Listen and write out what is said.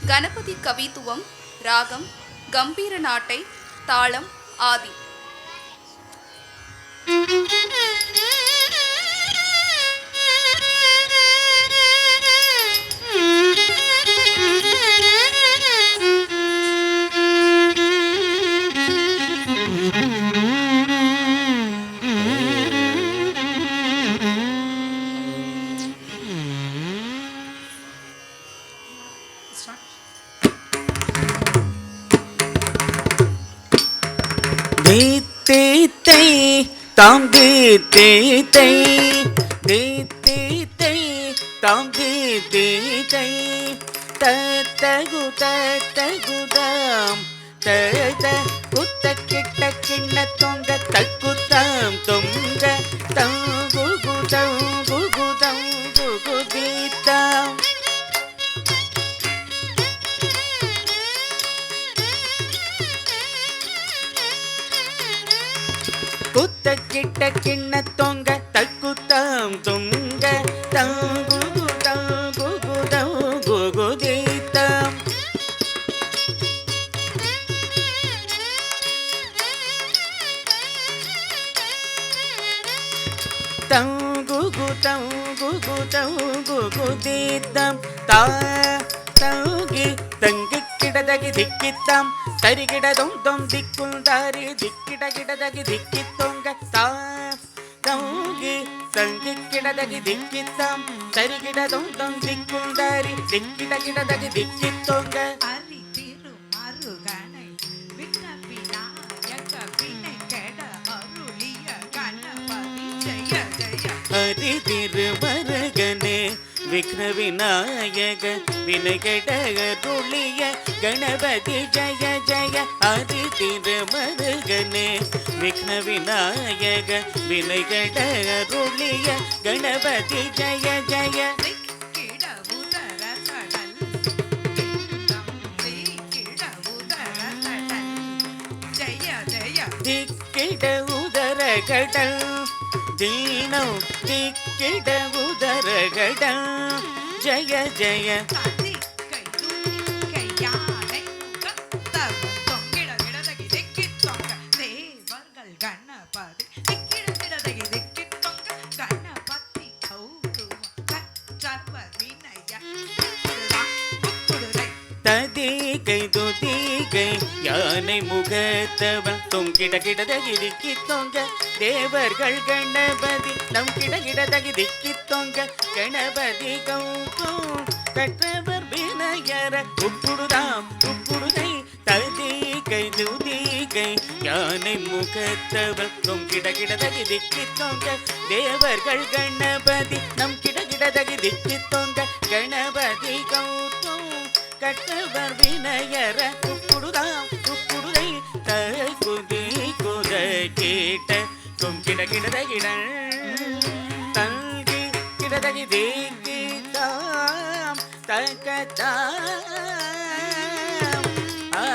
கணபதி கவித்துவம், ராகம் கம்பீர நாட்டை, தாளம் ஆதி. தீத்தை தாம் தீத்தை தீத்தை தாம் தீத்தை தகுதாம் தத குத்த கிட்ட கிண்ண தொங்க தக்குதாம் தொங்க தங்குகுதம் குகுதம் குகுதீத்தாம் குத்த கிட்ட கிண்ண தொங்க தக்குதாம் தொங்க தங்குகுதம் குகுதம் குகுதீத்தாம் தங்குகுதம் குகுதம் குகுதீத்தாம் தா தங்கி தங்கி கிடதகி திக்கித்தாம் தரிகிடதும் தொம் திக்குள் தாரி திக்கிட கிடதகி திக்கித்தொங்க தா தங்கி தங்கி கிடதகி திக்கித்தாம் தரிகிடதும் தொம் திக்குள் தாரி திக்கிட கிடதகி திக்கித்தொங்க அரி திரு மருகனை விண்ணப்பினாயக வினை கெட அருளிய கணபதி ஜெய ஜெய. ஹரி திருமருகனே விக்ன விநாயக வினகட அருளிய கணபதி ஜய ஜய. ஹரி திருமருகனே விக்ன விநாயக வினகட அருளிய கணபதி ஜய ஜய. திக்கிட உதர கடல் திக்கிட உதர கடல் ஜெய ஜெய. திக்கிட உதர கடல் தீனம் திக்கிட உதர கடல் ஜய ஜய. கதிக்கை துதிக்கை யானை கத்தவும் தொங்கிட கிடதகி திக்கித் தொங்க தேவர்கள் கணபதி திக்கிட கிடதகி திக்கித் தொங்க கணபதி கௌதுவம் கற்றவர் வினய குக்குடுரை ததிகை துதிகை யானை முகத்தவன் தொங்கிட கிடதகி திக்கி தொங்க தேவர்கள் கணபதி நம் கிட கிடதகி திக்கி தொங்க கணபதி கௌதும் கற்றவர் வினயர உப்புடுதாம் உப்புடுதை. ததிகை துதிகை யானை முகத்தவன் தொங்கிட கிடதகி திக்கி தொங்க தேவர்கள் கணபதி நம் கிட கிடதகி திக்கி தொங்க கணபதி கௌதும் கற்றவர் வினயர உப்புடுதாம் உப்புடுதை. தகுதி குத கேட்ட கிட கிடதகிட தங்கி கிடதகி தேக்கி தாம் தகதாம் ஆ